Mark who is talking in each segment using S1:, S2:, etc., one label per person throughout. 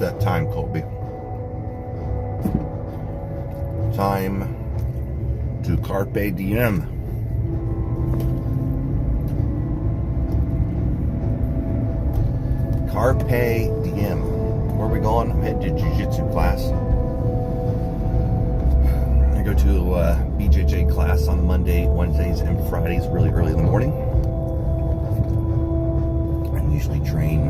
S1: that time, Colby. Time to Carpe Diem. Carpe Diem. Where are we going? I'm heading to jiu-jitsu class. I go to a BJJ class on Monday, Wednesdays, and Fridays really early in the morning. I usually train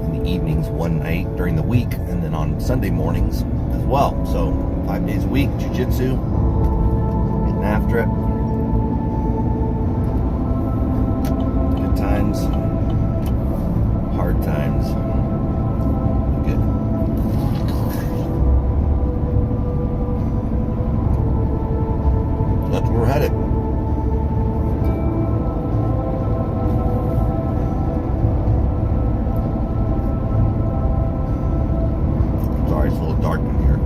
S1: in the evenings one night during the week, and then on Sunday mornings as well. So 5 days a week, jiu-jitsu, getting after it. Good times, hard times. Good. That's where we're headed. Sorry, it's a little dark in here.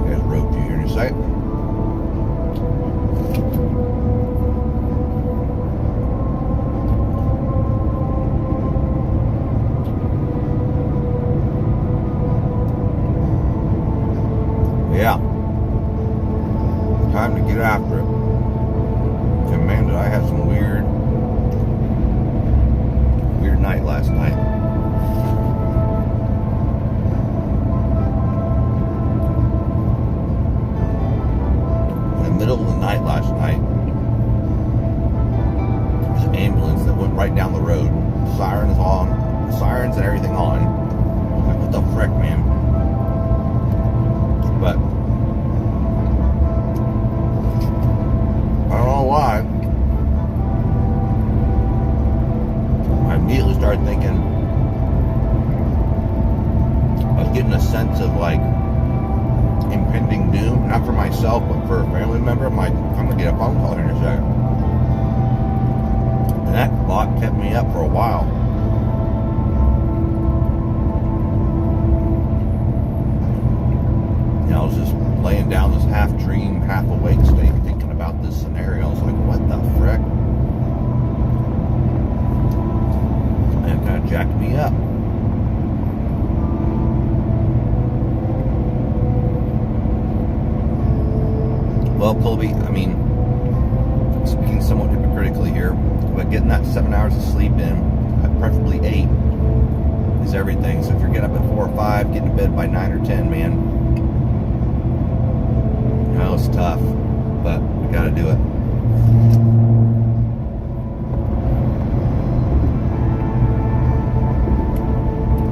S1: There's road view here in your sight. Yeah. Time to get after it. And man, did I have some weird night last night. In the middle of the night last night, there was an ambulance that went right down the road. Sirens on, sirens and everything on. I was like, what the frick, man? But I don't know why. I immediately started thinking, I was getting a sense of like impending doom, not for myself, but for a family member. I'm like, I'm gonna get a phone call here in a second. And that thought kept me up for a while. I was just laying down this half dream, half awake state, thinking about this scenario. I was like, what the frick? And it kind of jacked me up. Well, Colby, I mean, speaking somewhat hypocritically here, but getting that 7 hours of sleep in, preferably 8, is everything. So if you're getting up at 4 or 5, getting to bed by 9 or 10, man, it's tough, but we gotta do it.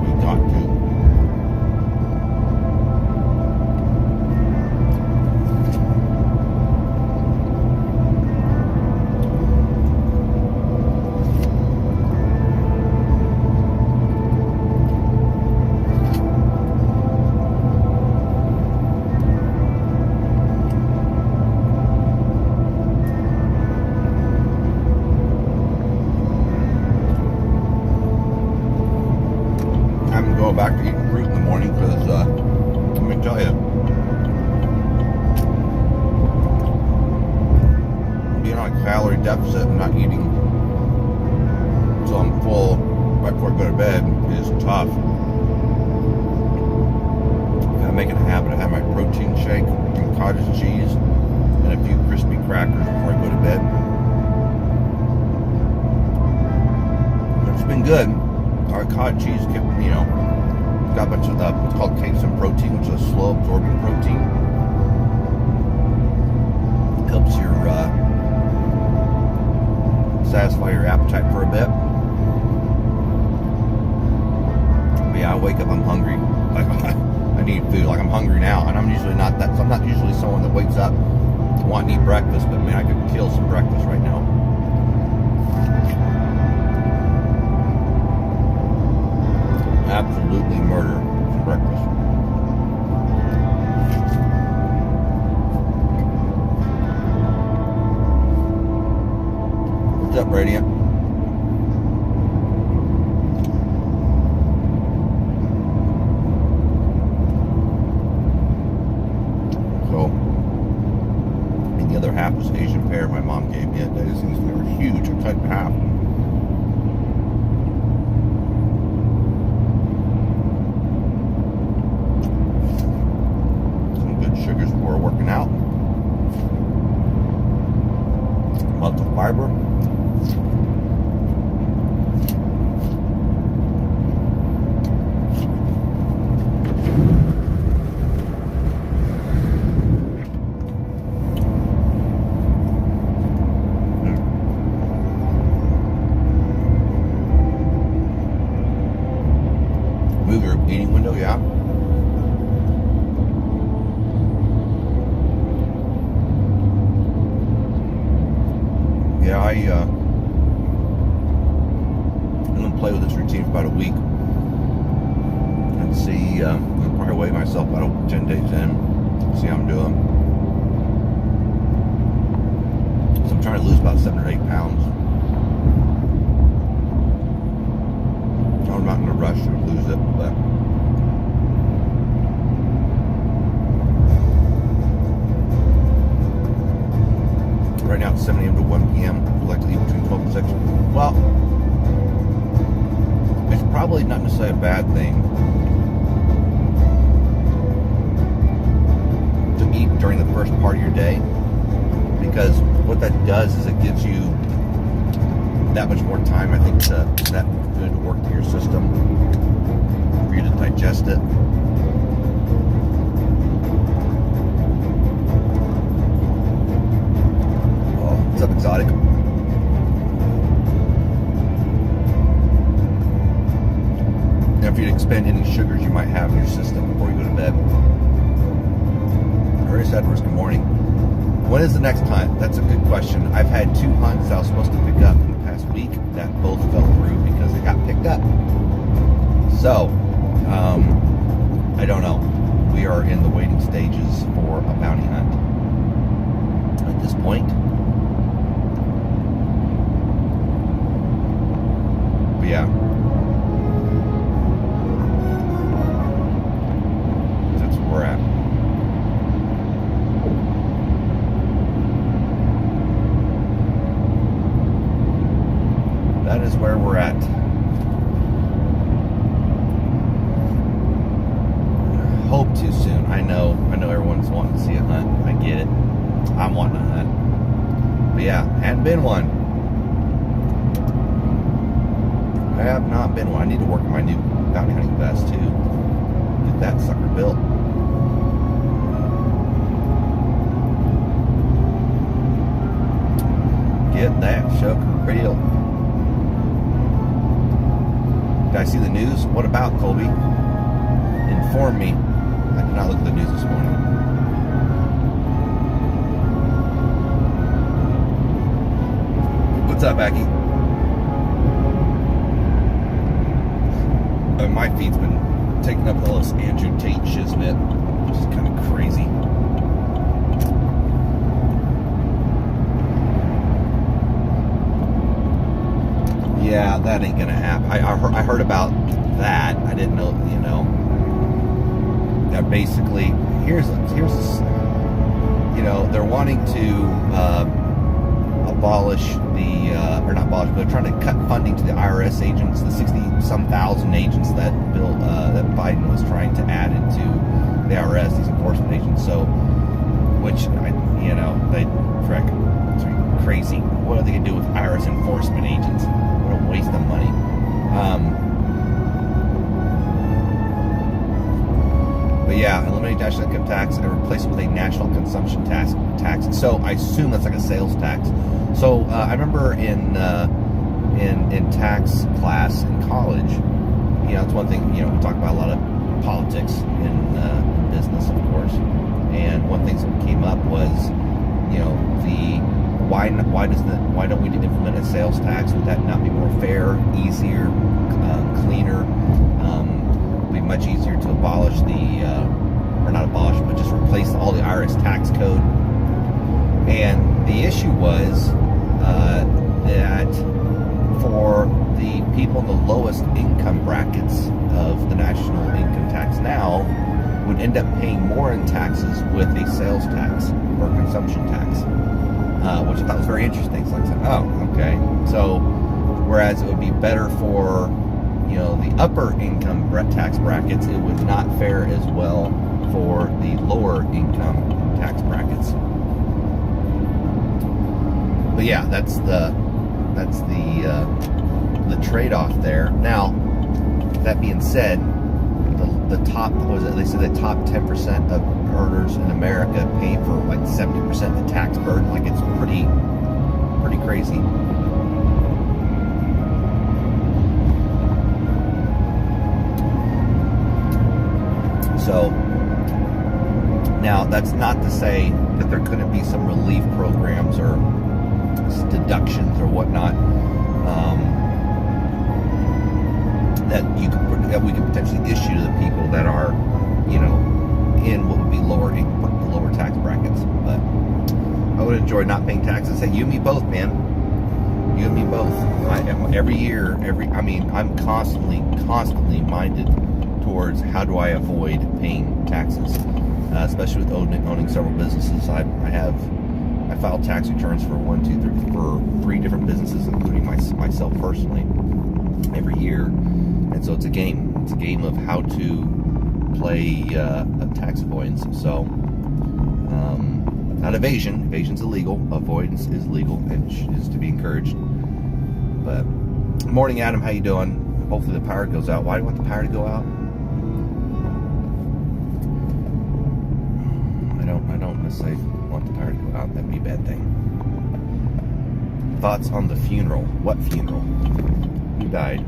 S1: We got to. Back to eating fruit in the morning because let me tell you, being on a calorie deficit and not eating until I'm full right before I go to bed is tough. I'm making a habit of having my protein shake and cottage cheese and a few crispy crackers before I go to bed. But it's been good. Our cottage cheese kept, got a bunch of what's called casein protein, which is a slow absorbing protein. Helps your satisfy your appetite for a bit. But yeah, I wake up, I'm hungry. Like I need food. Like I'm hungry now, and I'm usually not that. So I'm not usually someone that wakes up wanting to eat breakfast. But man, I could kill some breakfast right now. Absolutely murder for breakfast. What's up, Radiant? So, and the other half was Asian pear my mom gave me. These things were huge. I cut in half. month of fiber. Move your eating window, yeah. Yeah, I'm gonna play with this routine for about a week and see. I'll probably weigh myself about 10 days in, see how I'm doing. So I'm trying to lose about 7 or 8 pounds. I'm not in a rush to lose it, but right now it's 7 a.m. to 1 p.m. I'd like to eat between 12 and 6. Well, it's probably not necessarily a bad thing to eat during the first part of your day, because what that does is it gives you that much more time, I think, for that food to work through your system, for you to digest it. Oh, what's up, Exotic? Now, if you expend any sugars you might have in your system before you go to bed. Harris Edwards, good morning. When is the next hunt? That's a good question. I've had 2 hunts that I was supposed to pick up in the past week that both fell through because they got picked up. So, I don't know. We are in the waiting stages for a bounty hunt at this point. But yeah. That's where we're at. That is where we're at. Hope too soon. I know everyone's wanting to see a hunt. I get it. I'm wanting a hunt. But yeah, hadn't been one. I have not been one. I need to work on my new bounty hunting vest too. Get that sucker built. Get that sucker built. Did I see the news? What about, Colby? Inform me. I did not look at the news this morning. What's up, Becky? My feed's been taking up all this Andrew Tate shiznit, which is kind of crazy. Yeah, that ain't gonna happen. I heard about that. I didn't know, that basically, here's they're wanting to abolish the, or not abolish, but they're trying to cut funding to the IRS agents, the 60-some thousand agents that that Biden was trying to add into the IRS, these enforcement agents. So, which, they, frick, it's crazy. What are they gonna do with IRS enforcement agents? What a waste of money. But yeah, eliminate national income tax and replace it with a national consumption tax. So I assume that's like a sales tax. So I remember in tax class in college, it's one thing, we talk about a lot of politics in business, of course. And one thing that came up was, why don't we implement a sales tax? Would that not be more fair, easier, cleaner? It would be much easier to abolish or not abolish, but just replace all the IRS tax code. And the issue was that for the people in the lowest income brackets of the national income tax now would end up paying more in taxes with a sales tax or consumption tax. Which I thought was very interesting. So I said, oh, okay. So, whereas it would be better for, the upper income tax brackets, it would not fare as well for the lower income tax brackets. But yeah, that's the trade-off there. Now, that being said, the top, what was it? They said the top 10% of earners in America pay for like 70% of the tax burden. Like, it's pretty crazy. So now, that's not to say that there couldn't be some relief programs or deductions or whatnot that we could potentially issue to the people that are, in what would be lower tax brackets. But I would enjoy not paying taxes. Hey, you and me both, man. You and me both. Every year, I'm constantly minded towards how do I avoid paying taxes, especially with owning several businesses. I filed tax returns for three different businesses, including myself personally, every year. And so it's a game. It's a game of how to play tax avoidance. So, not evasion. Evasion's illegal. Avoidance is legal and is to be encouraged. But, morning, Adam. How you doing? Hopefully the power goes out. Why do you want the power to go out? I don't necessarily want the power to go out. That'd be a bad thing. Thoughts on the funeral? What funeral? Who died?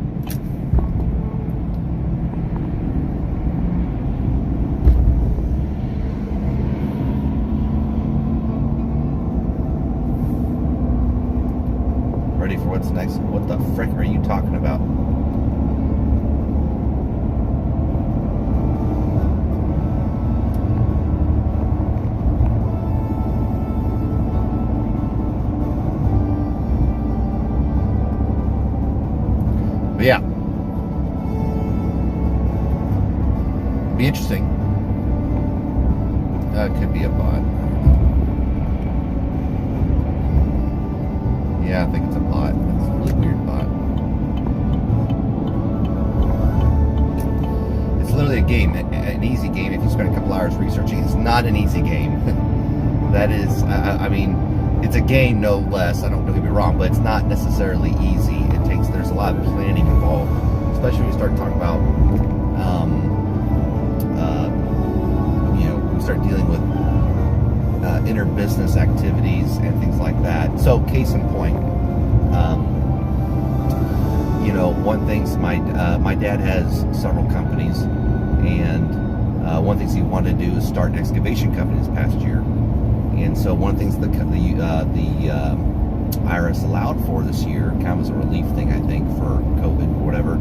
S1: Ready for what's next? What the frick are you talking about? But yeah, be interesting. Could be a bot. Yeah, I think it's a bot. It's a really weird bot. It's literally a game, an easy game if you spend a couple hours researching. It's not an easy game. That is, it's a game no less. Don't get me wrong, but it's not necessarily easy. There's a lot of planning involved, especially when you start talking about, we start dealing with inter-business activities and things like that. So, case in point, one thing's my dad has several companies, and one thing he wanted to do is start an excavation company this past year. And so, one of the things the IRS allowed for this year, kind of as a relief thing, I think, for COVID or whatever,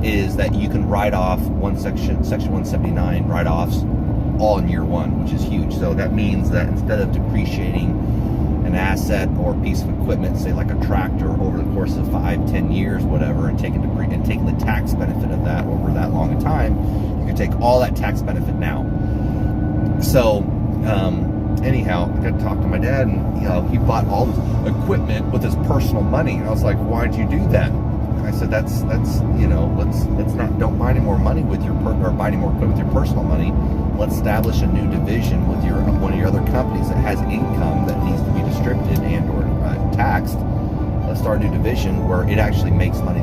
S1: is that you can write off Section 179 write-offs all in year one, which is huge. So that means that instead of depreciating an asset or piece of equipment, say like a tractor, over the course of 5-10 years, whatever, and taking the tax benefit of that over that long a time, you can take all that tax benefit now. So, anyhow, I got to talk to my dad, and he bought all this equipment with his personal money, and I was like, "Why did you do that?" And I said, "That's let's not, don't buy any more money with your buy any more equipment with your personal money. Let's establish a new division with one of your other companies that has income that needs to be distributed and or taxed. Let's start a new division where it actually makes money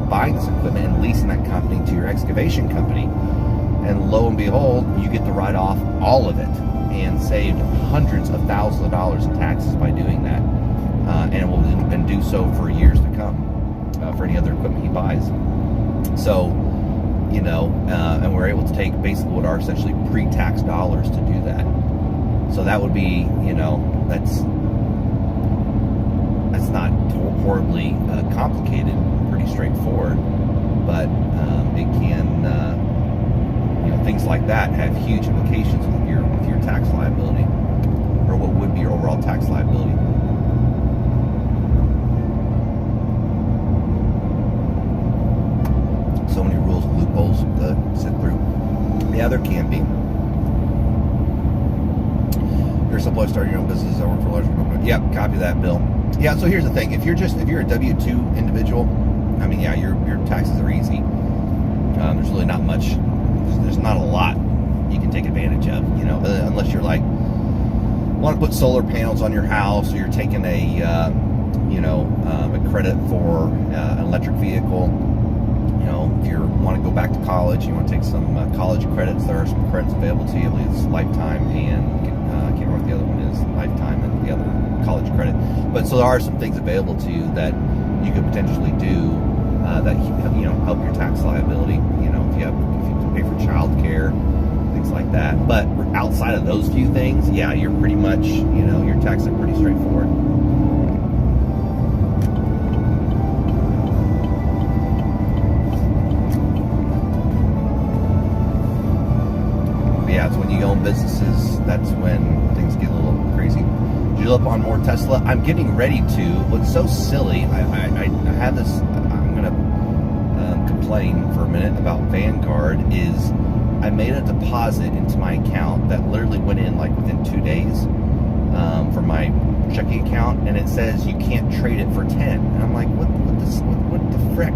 S1: buying this equipment and leasing that company to your excavation company, and lo and behold, you get to write off all of it." And saved hundreds of thousands of dollars in taxes by doing that, and will do so for years to come for any other equipment he buys. So, and we're able to take basically what are essentially pre-tax dollars to do that. So that would be, that's not horribly complicated, pretty straightforward, but it can. Things like that have huge implications with your tax liability, or what would be your overall tax liability. So many rules and loopholes to sit through. Yeah, there can be. You're supposed to start your own business. I work for a large company. Yep, copy that, Bill. Yeah. So here's the thing: if you're a W-2 individual, your taxes are easy. There's really not much. There's not a lot you can take advantage of, unless you're like, want to put solar panels on your house, or you're taking a credit for an electric vehicle. If you want to go back to college, you want to take some college credits, there are some credits available to you. I believe it's lifetime and I can't remember what the other one is, lifetime and the other college credit. But so there are some things available to you that you could potentially do that help your tax liability. If you pay for child care, things like that. But outside of those few things, yeah, you're pretty much your taxes are pretty straightforward. Yeah, it's when you own businesses, that's when things get a little crazy. Did you look up on more Tesla? I'm getting ready to. What's so silly, I had this, I'm going to complain for a minute about Vanguard, is I made a deposit into my account that literally went in like within 2 days for my checking account, and it says you can't trade it for 10. And I'm like, what the frick?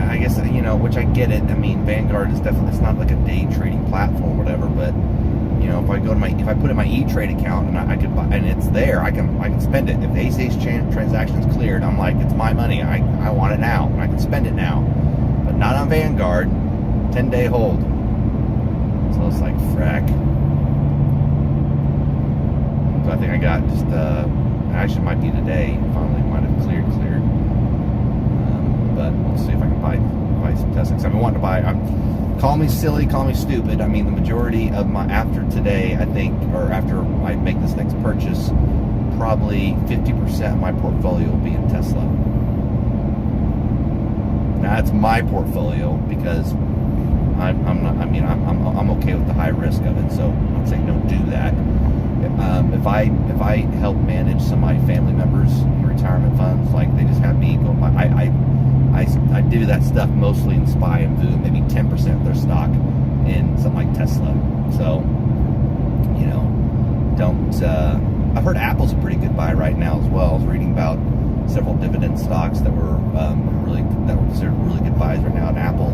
S1: I guess, which I get it. I mean, Vanguard is definitely, it's not like a day trading platform or whatever, but, if I go to if I put in my E-Trade account and I could buy, and it's there, I can spend it. If the ACH transaction's cleared, I'm like, it's my money. I want it now, and I can spend it now. But not on Vanguard, 10-day hold. So it's like, frack. So I think I got just, actually might be today, finally might have cleared. But we'll see if I can buy some Tesla. I've been wanting to buy. Call me silly, call me stupid. I mean, the majority of after today, I think, or after I make this next purchase, probably 50% of my portfolio will be in Tesla. Now that's my portfolio because I'm okay with the high risk of it. So I'm not saying don't do that. If I help manage some of my family members' retirement funds, like they just have me go buy, I do that stuff mostly in SPY and VOO, maybe 10% of their stock in something like Tesla. So, don't. I've heard Apple's a pretty good buy right now as well. I was reading about several dividend stocks that were considered really good buys right now. And Apple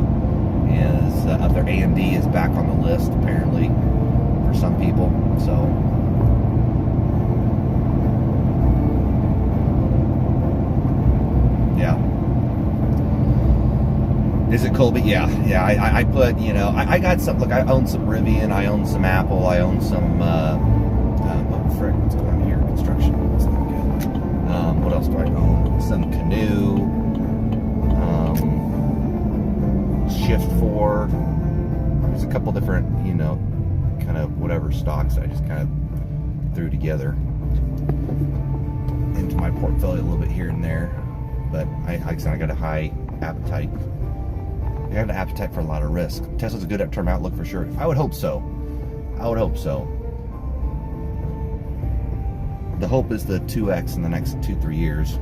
S1: is up there. AMD is back on the list apparently for some people. So. Yeah. Is it Colby? Yeah. I put, I got some. Look, I own some Rivian. I own some Apple. I own some. Oh frick! What's going on here? Construction. That's not good. What else do I own? Some Canoe. Shift 4. There's a couple different, kind of whatever stocks I just kind of threw together into my portfolio a little bit here and there. But I got a high appetite. I have an appetite for a lot of risk. Tesla's a good term outlook for sure. I would hope so. The hope is the 2x in the next 2-3 years.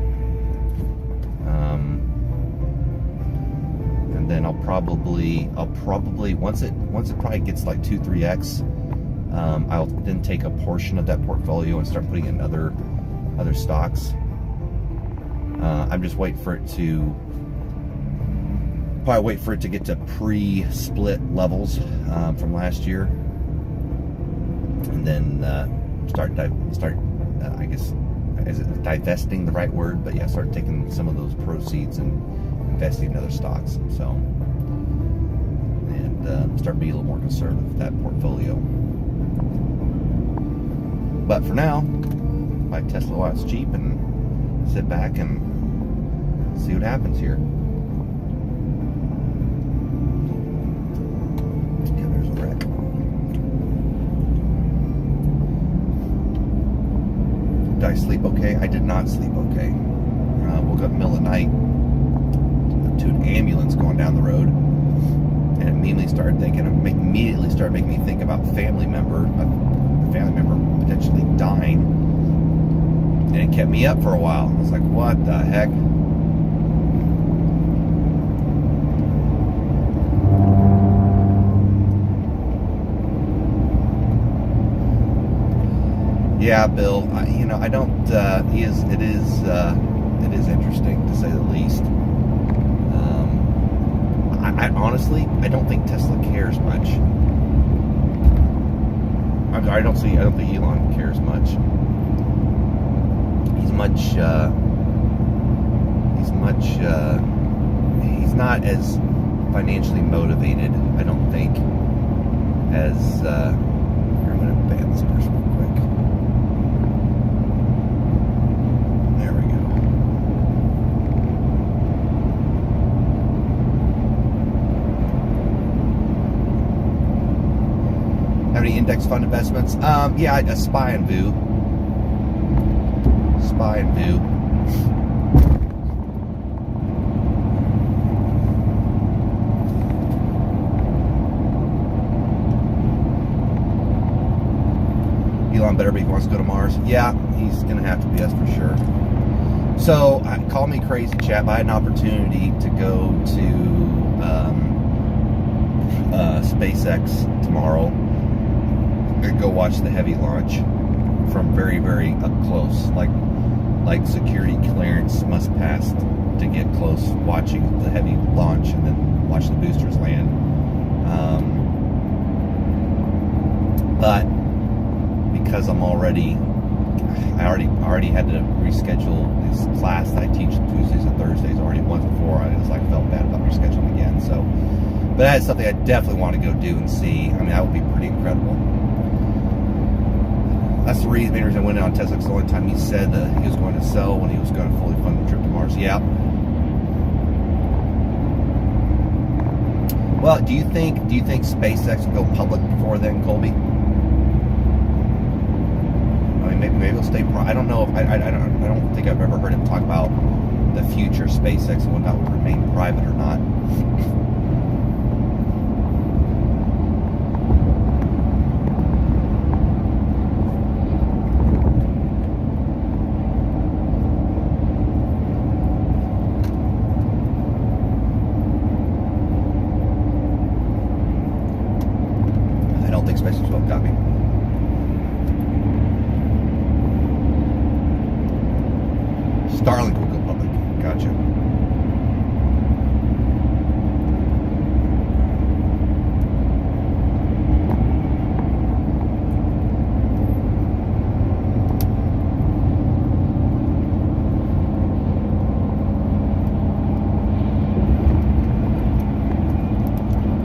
S1: And then I'll probably once it probably gets like 2-3x, I'll then take a portion of that portfolio and start putting in other stocks. I'm just waiting for it to get to pre-split levels from last year, and then start. I guess, is it divesting the right word? But yeah, start taking some of those proceeds and investing in other stocks. So, and start being a little more conservative with that portfolio. But for now, buy Tesla while it's cheap and sit back and see what happens here. Yeah, there's a wreck. Did I sleep okay? I did not sleep okay. Woke up in the middle of the night to an ambulance going down the road, and immediately started making me think about a family member potentially dying, and it kept me up for a while. I was like, what the heck? Yeah, Bill. I don't. It is interesting to say the least. I honestly, I don't think Tesla cares much. I don't think Elon cares much. He's not as financially motivated, I don't think, as I'm going to ban this person real quick. There we go. Have any index fund investments? Yeah, a SPY and VOO. SPY and VOO. Elon better be if he wants to go to Mars. Yeah, he's going to have to be, that's for sure. So, call me crazy, chap. I had an opportunity to go to SpaceX tomorrow and go watch the heavy launch from very, very up close. Like security clearance must pass to get close watching the heavy launch and then watch the boosters land. But because I already had to reschedule this class that I teach Tuesdays and Thursdays already once before. I just felt bad about rescheduling again. So, but that's something I definitely want to go do and see. I mean, that would be pretty incredible. That's the main reason I went on Tesla. It's the only time he said that he was going to sell when he was going to fully fund the trip to Mars. Yeah. Well, do you think SpaceX will go public before then, Colby? Maybe it'll stay private. I don't know. I don't think I've ever heard him talk about the future SpaceX and whether that would remain private or not. I don't think SpaceX will copy. Starlink will go public. Gotcha.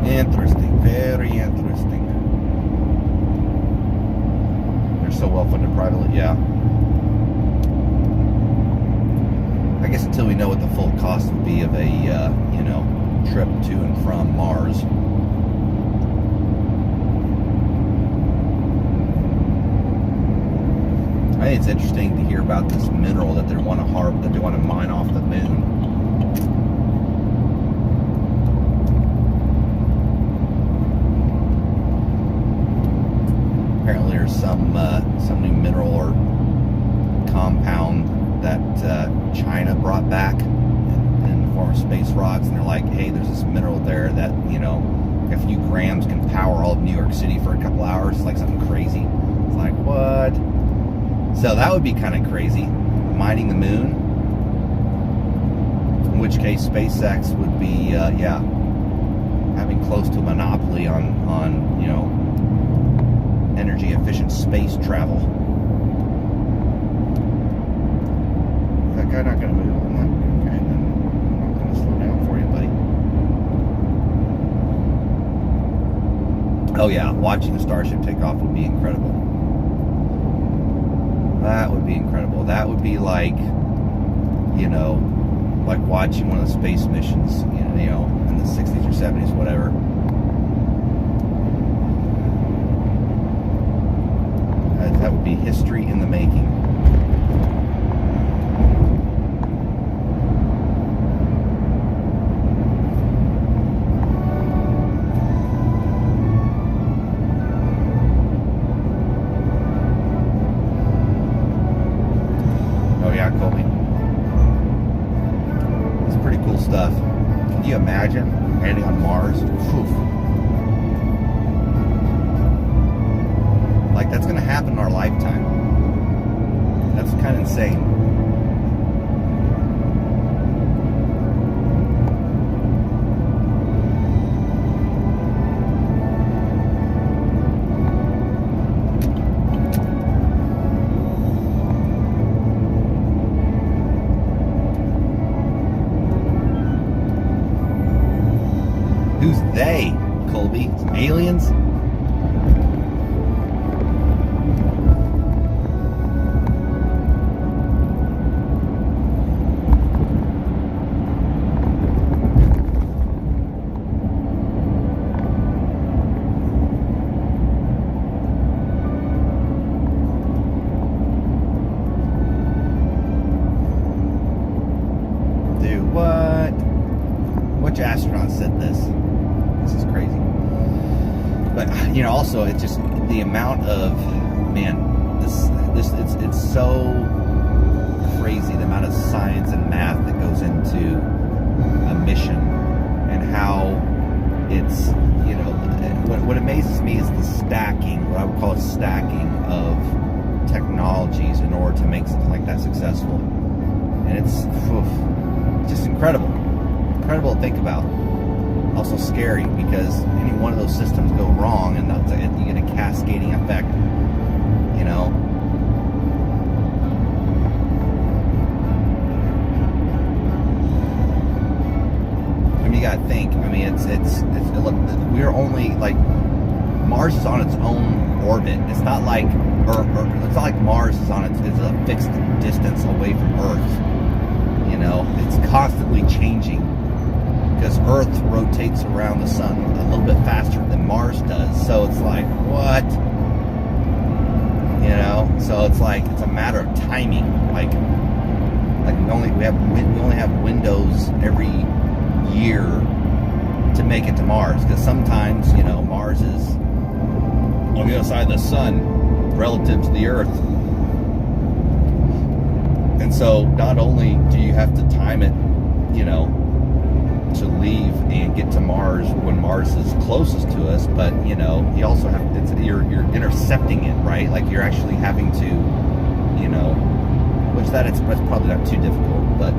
S1: Interesting. Very interesting. They're so well funded privately. Yeah. I guess until we know what the full cost would be of a, trip to and from Mars. I think it's interesting to hear about this mineral that they want to mine off the moon. Apparently, there's some new mineral or compound that China brought back in the form of space rocks, and they're like, hey, there's this mineral there that, a few grams can power all of New York City for a couple hours. It's like something crazy. It's like, what? So that would be kind of crazy. Mining the moon. In which case SpaceX would be, having close to a monopoly on energy efficient space travel. Guy not going to move. I'm like, okay, then I'm not going to slow down for you, buddy. Oh yeah, watching the Starship take off would be incredible. That would be incredible. That would be like, like watching one of the space missions, in the 60s or 70s, whatever. That would be history in the making. Colby. It's pretty cool stuff. Can you imagine landing on Mars? Whew. Like, that's going to happen in our lifetime. That's kind of insane. Aliens? Which astronaut said this? This is crazy. But also it's just the amount of it's so crazy the amount of science and math that goes into a mission, and how it's what amazes me is the stacking, what I would call a stacking of technologies in order to make something like that successful, and it's just incredible to think about. Also scary, because any one of those systems go wrong and you get a cascading effect. You gotta think. It's look, we're only like, Mars is on its own orbit. It's not like it's not like Mars is a fixed distance away from Earth. It's constantly changing, because Earth rotates around the sun a little bit faster than Mars does. So it's like, what? So it's like, it's a matter of timing. Like we only have windows every year to make it to Mars, because sometimes Mars is on the other side of the sun relative to the Earth, and so not only do you have to time it to leave and get to Mars when Mars is closest to us, but you also have you're intercepting it, right? Like you're actually having to which that's probably not too difficult, but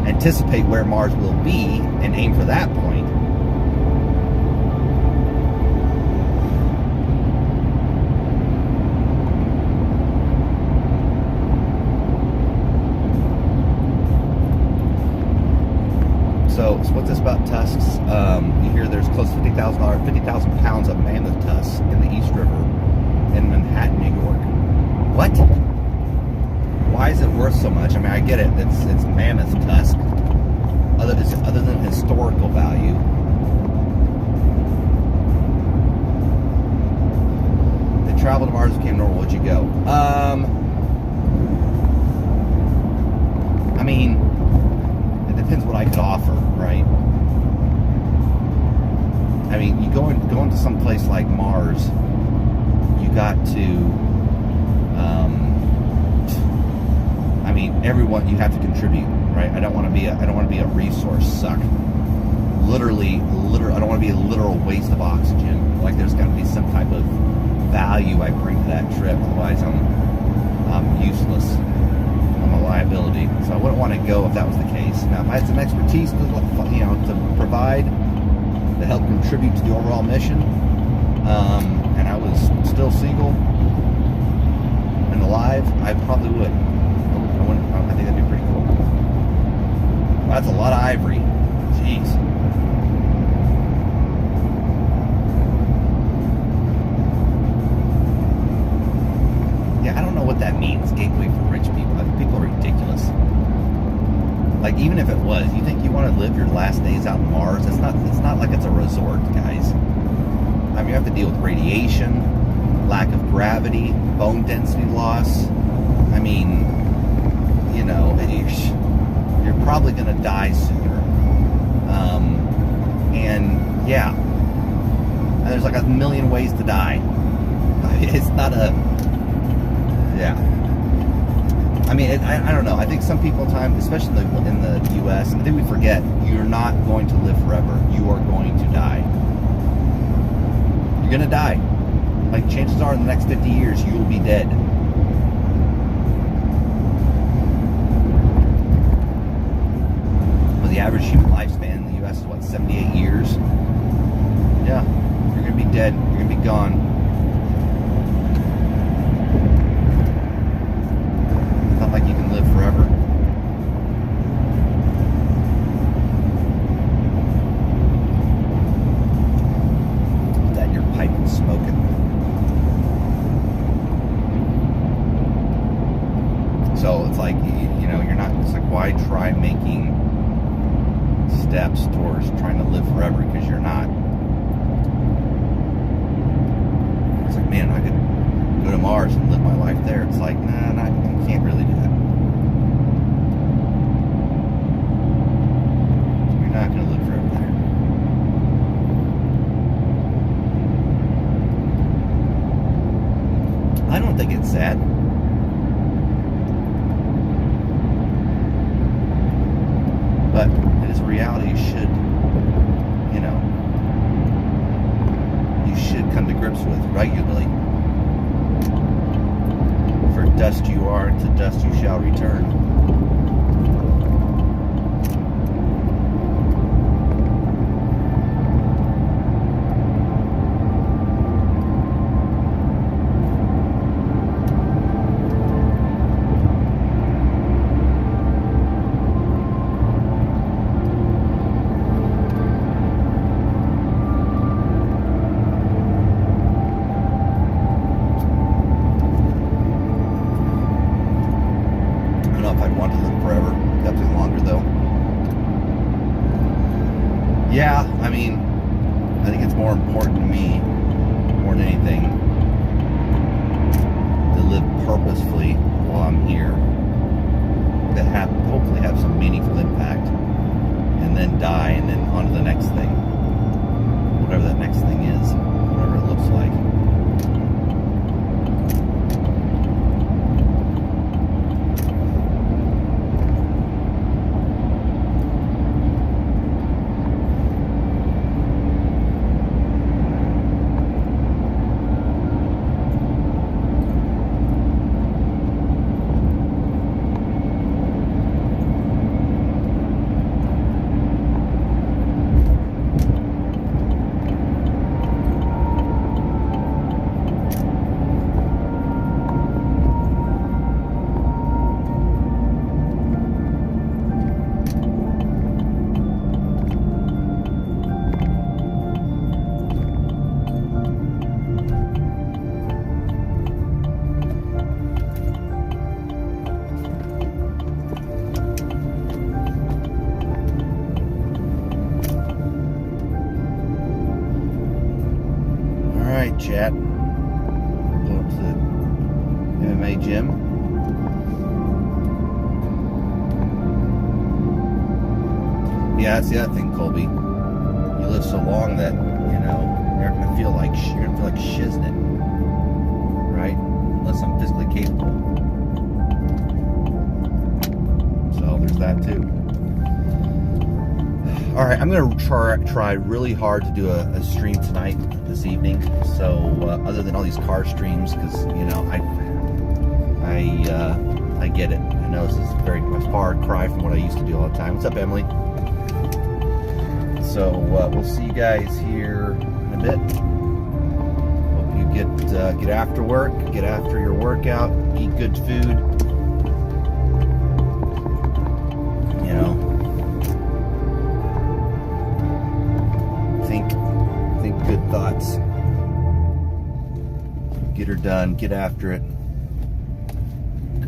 S1: anticipate where Mars will be and aim for that point. So what's this about tusks? You hear there's close to 50,000 pounds of mammoth tusks in the East River in Manhattan, New York. What? Why is it worth so much? I get it. It's mammoth tusk. Other than historical value. They traveled to Mars, became normal. Would you go? It depends what I could offer, right? You go into some place like Mars, you got to. Everyone, you have to contribute, right? I don't want to be a resource suck. Literally, I don't want to be a literal waste of oxygen. Like there's got to be some type of value I bring to that trip. Otherwise, I'm useless. I'm a liability. So I wouldn't want to go if that was the case. Now, if I had some expertise to provide to help contribute to the overall mission, and I was still single and alive, I probably would. I think that'd be pretty cool. That's a lot of ivory. Jeez. Yeah, I don't know what that means, gateway for rich people. I think people are ridiculous. Like, even if it was, you think you want to live your last days out on Mars? It's not like it's a resort, guys. You have to deal with radiation, lack of gravity, bone density loss. You're probably going to die sooner. And there's like a million ways to die. It's not a, I don't know. I think some people especially in the U.S., I think we forget, you're not going to live forever. You are going to die. You're going to die. Like, chances are in the next 50 years, you will be dead. The average human lifespan in the U.S. is 78 years? Yeah, you're going to be dead. You're going to be gone. It's not like you can live forever. Is that your like, you know, you're not, it's like, why try making steps towards trying to live forever, because you're not. It's like, man, I could go to Mars and live my life there. It's like, nah, you can't really do that. You're not going to live forever there. I don't think it's sad. But it is a reality. You should, you know, you should come to grips with regularly. For dust you are, and to dust you shall return. Yeah, I mean, I think it's more important to me, more than anything, to live purposefully while I'm here, to hopefully have some meaningful impact, and then die, and then on to the next thing, whatever that next thing is, whatever it looks like. Alright, chat. Go up to the MMA gym. Yeah, that's the other thing, Colby. You live so long that, you know, you're gonna feel like shiznit. Right? Unless I'm physically capable. So there's that too. Alright, I'm going to try really hard to do a stream tonight, this evening. So, other than all these car streams, because, you know, I get it. I know this is a far cry from what I used to do all the time. What's up, Emily? So, we'll see you guys here in a bit. Hope you get after work, get after your workout, eat good food. You know, think good thoughts. Get her done. Get after it.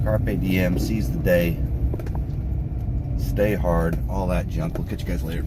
S1: Carpe diem. Seize the day. Stay hard. All that junk. We'll catch you guys later.